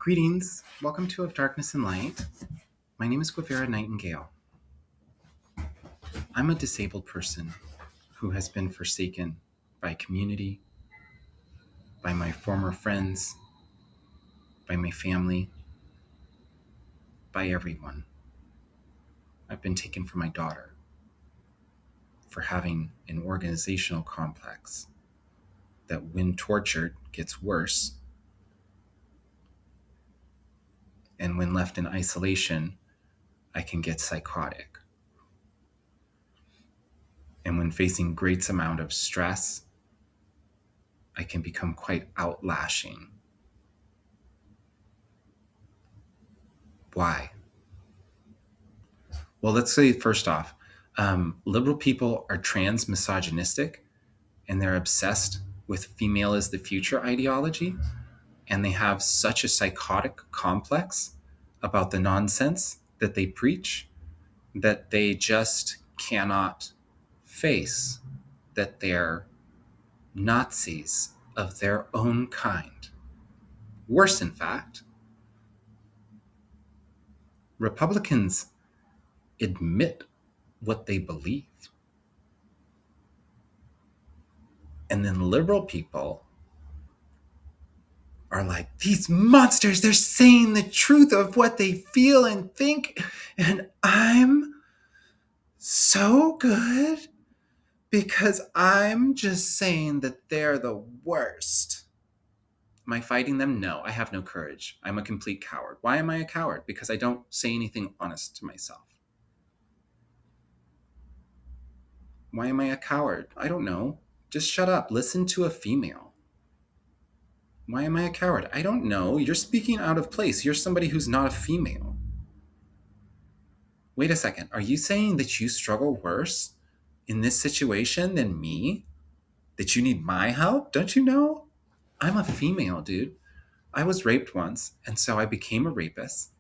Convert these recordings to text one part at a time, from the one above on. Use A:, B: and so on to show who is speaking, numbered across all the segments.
A: Greetings. Welcome to Of Darkness and Light. My name is Guevara Nightingale. I'm a disabled person who has been forsaken by community, by my former friends, by my family, by everyone. I've been taken from my daughter for having an organizational complex that, when tortured, gets worse, and when left in isolation, I can get psychotic. And when facing great amount of stress, I can become quite outlashing. Why? Well, let's say first off, liberal people are trans misogynistic and they're obsessed with female is the future ideology. And they have such a psychotic complex about the nonsense that they preach that they just cannot face that they're Nazis of their own kind. Worse, in fact, Republicans admit what they believe. And then liberal people are like, these monsters, they're saying the truth of what they feel and think. And I'm so good because I'm just saying that they're the worst. Am I fighting them? No, I have no courage. I'm a complete coward. Why am I a coward? Because I don't say anything honest to myself. Why am I a coward? I don't know. Just shut up. Listen to a female. Why am I a coward? I don't know. You're speaking out of place. You're somebody who's not a female. Wait a second. Are you saying that you struggle worse in this situation than me? That you need my help? Don't you know? I'm a female, dude. I was raped once, and so I became a rapist,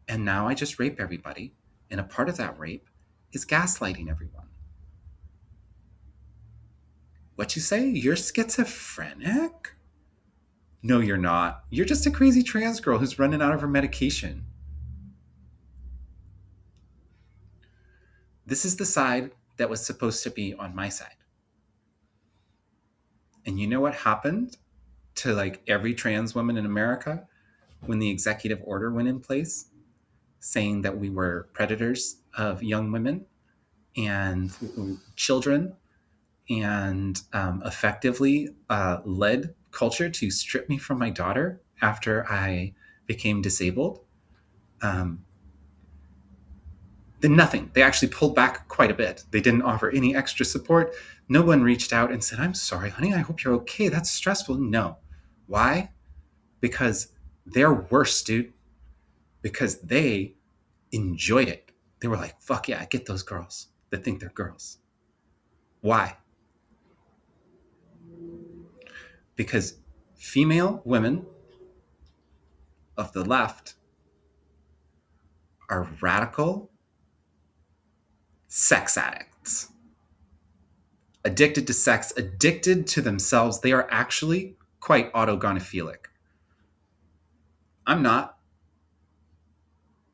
A: and now I just rape everybody. And a part of that rape is gaslighting everyone. What you say? You're schizophrenic? No, you're not. You're just a crazy trans girl who's running out of her medication. This is the side that was supposed to be on my side. And you know what happened to like every trans woman in America when the executive order went in place saying that we were predators of young women and children and effectively led culture to strip me from my daughter after I became disabled? Then nothing. They actually pulled back quite a bit. They didn't offer any extra support. No one reached out and said, I'm sorry, honey, I hope you're okay. That's stressful. No. Why? Because they're worse, dude. Because they enjoyed it. They were like, fuck yeah, get those girls that think they're girls. Why? Because female women of the left are radical sex addicts. Addicted to sex, addicted to themselves. They are actually quite autogonophilic. I'm not.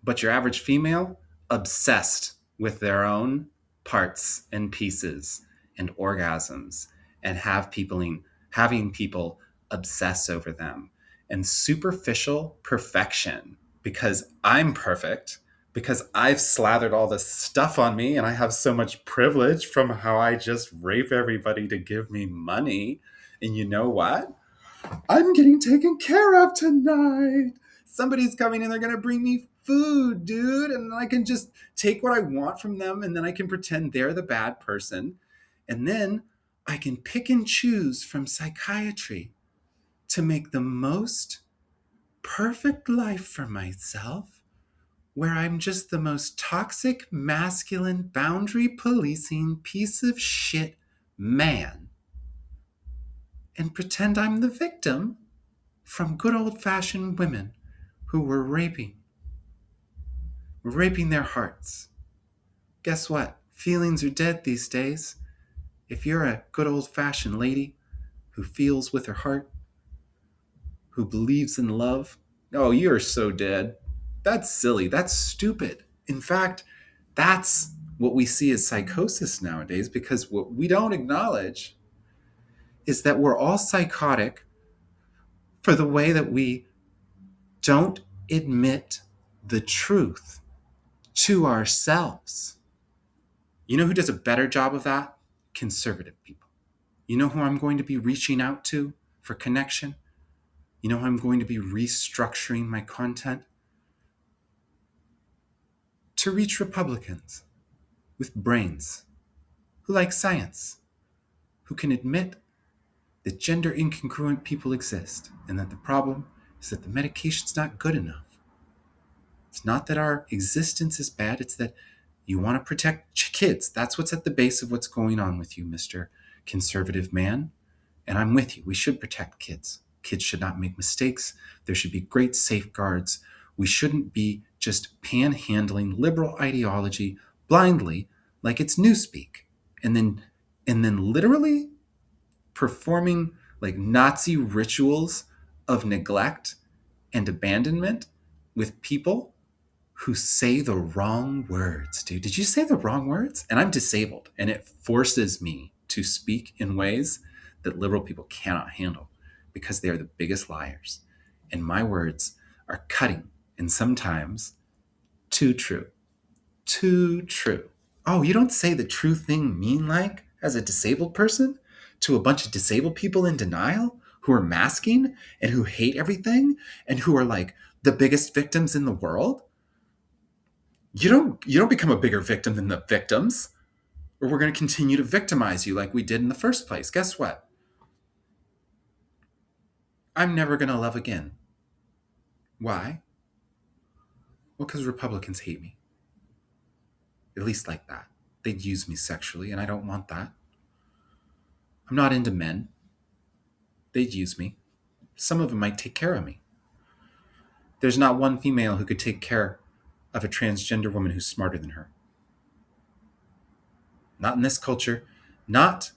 A: But your average female, obsessed with their own parts and pieces and orgasms and having people obsess over them. And superficial perfection, because I'm perfect, because I've slathered all this stuff on me and I have so much privilege from how I just rape everybody to give me money. And you know what? I'm getting taken care of tonight. Somebody's coming and they're going to bring me food, dude. And I can just take what I want from them and then I can pretend they're the bad person. And then I can pick and choose from psychiatry to make the most perfect life for myself, where I'm just the most toxic, masculine, boundary policing piece of shit man, and pretend I'm the victim from good old-fashioned women who were raping their hearts. Guess what? Feelings are dead these days. If you're a good old-fashioned lady who feels with her heart, who believes in love, Oh, you're so dead. That's silly. That's stupid. In fact, that's what we see as psychosis nowadays, because what we don't acknowledge is that we're all psychotic for the way that we don't admit the truth to ourselves. You know who does a better job of that? Conservative people. You know who I'm going to be reaching out to for connection? You know how I'm going to be restructuring my content? To reach Republicans with brains, who like science, who can admit that gender incongruent people exist, and that the problem is that the medication's not good enough. It's not that our existence is bad, it's that you want to protect kids. That's what's at the base of what's going on with you, Mr. Conservative man. And I'm with you. We should protect kids. Kids should not make mistakes. There should be great safeguards. We shouldn't be just panhandling liberal ideology blindly like it's newspeak. And then literally performing like Nazi rituals of neglect and abandonment with people who say the wrong words, dude. Did you say the wrong words? And I'm disabled, and it forces me to speak in ways that liberal people cannot handle because they are the biggest liars. And my words are cutting and sometimes too true. Too true. Oh, you don't say the true thing mean like as a disabled person to a bunch of disabled people in denial who are masking and who hate everything and who are like the biggest victims in the world? You don't become a bigger victim than the victims, or we're going to continue to victimize you like we did in the first place. Guess what? I'm never going to love again. Why? Well, because Republicans hate me. At least like that. They'd use me sexually, and I don't want that. I'm not into men. They'd use me. Some of them might take care of me. There's not one female who could take care of a transgender woman who's smarter than her. Not in this culture. Not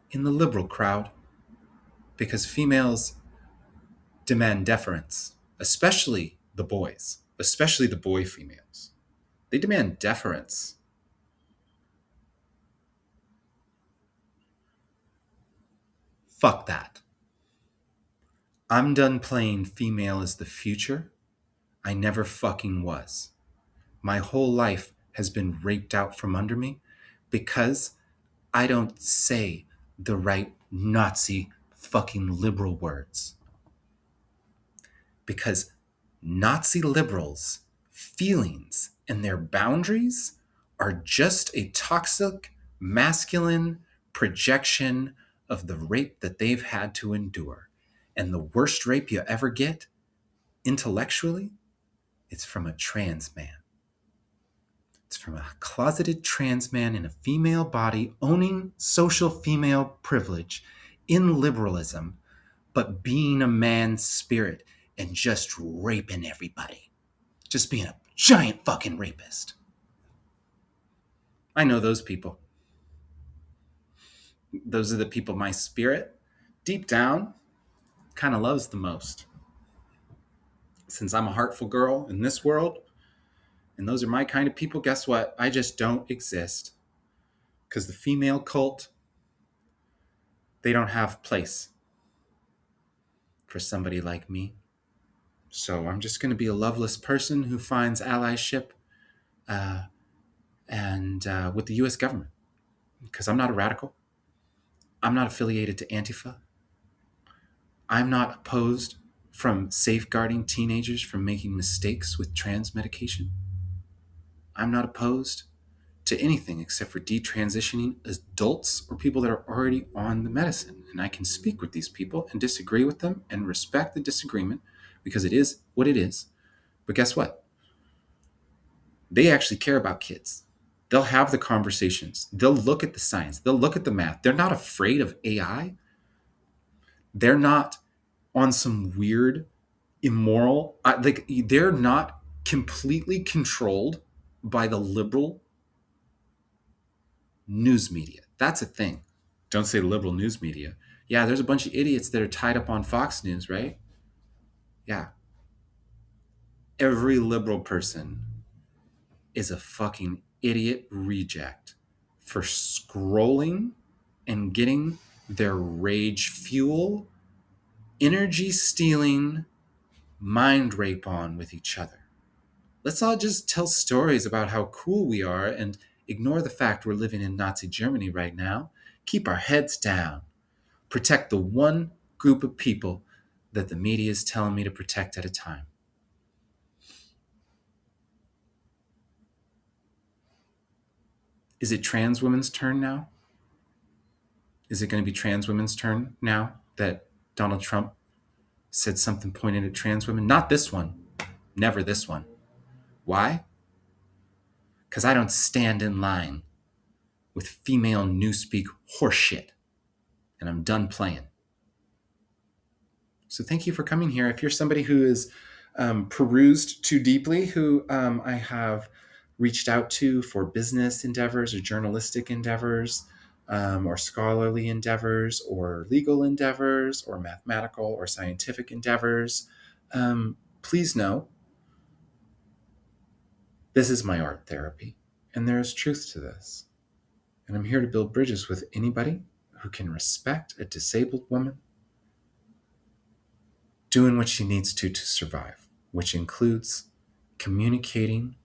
A: in the liberal crowd. Because females demand deference, especially the boys, especially the boy females. They demand deference. Fuck that. I'm done playing female as the future. I never fucking was. My whole life has been raped out from under me because I don't say the right Nazi fucking liberal words. Because Nazi liberals' feelings and their boundaries are just a toxic, masculine projection of the rape that they've had to endure. And the worst rape you ever get, intellectually, it's from a trans man. It's from a closeted trans man in a female body owning social female privilege in liberalism, but being a man's spirit and just raping everybody. Just being a giant fucking rapist. I know those people. Those are the people my spirit, deep down, kind of loves the most. Since I'm a heartful girl in this world, and those are my kind of people, guess what? I just don't exist. Because the female cult, they don't have place for somebody like me. So I'm just going to be a loveless person who finds allyship and with the U.S. government. Because I'm not a radical. I'm not affiliated to Antifa. I'm not opposed from safeguarding teenagers from making mistakes with trans medication. I'm not opposed to anything except for detransitioning adults or people that are already on the medicine. And I can speak with these people and disagree with them and respect the disagreement because it is what it is. But guess what? They actually care about kids. They'll have the conversations. They'll look at the science. They'll look at the math. They're not afraid of AI. They're not on some weird, immoral, they're not completely controlled by the liberal news media. That's a thing. Don't say liberal news media. Yeah, there's a bunch of idiots that are tied up on Fox News, right? Yeah. Every liberal person is a fucking idiot reject for scrolling and getting their rage fuel, energy stealing mind rape on with each other. Let's all just tell stories about how cool we are and ignore the fact we're living in Nazi Germany right now. Keep our heads down. Protect the one group of people that the media is telling me to protect at a time. Is it trans women's turn now? Is it going to be trans women's turn now that Donald Trump said something pointed at trans women? Not this one. Never this one. Why? Because I don't stand in line with female newspeak horseshit. And I'm done playing. So thank you for coming here. If you're somebody who is perused too deeply, who I have reached out to for business endeavors or journalistic endeavors, or scholarly endeavors, or legal endeavors, or mathematical or scientific endeavors, please know this is my art therapy, and there is truth to this. And I'm here to build bridges with anybody who can respect a disabled woman doing what she needs to survive, which includes communicating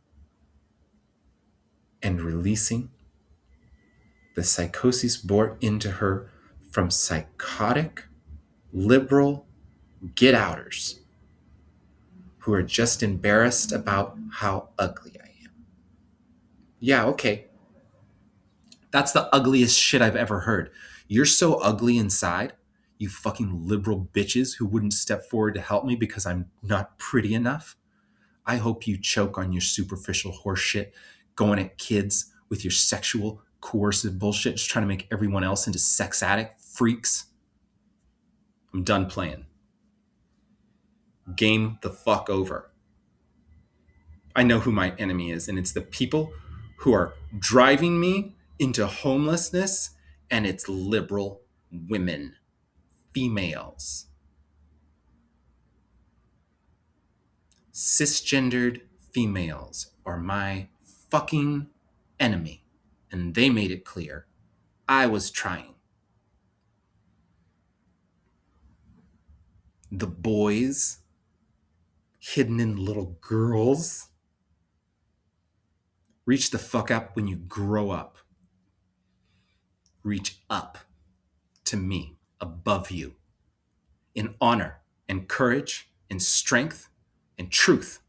A: and releasing the psychosis brought into her from psychotic, liberal get-outers who are just embarrassed about how ugly I am. Yeah, okay. That's the ugliest shit I've ever heard. You're so ugly inside, you fucking liberal bitches who wouldn't step forward to help me because I'm not pretty enough. I hope you choke on your superficial horseshit, going at kids with your sexual, coercive bullshit, just trying to make everyone else into sex addict freaks. I'm done playing. Game the fuck over. I know who my enemy is, and it's the people who are driving me into homelessness, and it's liberal women, females. Cisgendered females are my fucking enemy, and they made it clear. I was trying. The boys hidden in little girls. Reach the fuck up when you grow up. Reach up to me, above you, in honor and courage and strength and truth.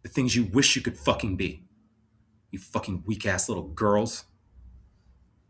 A: The things you wish you could fucking be. You fucking weak ass little girls.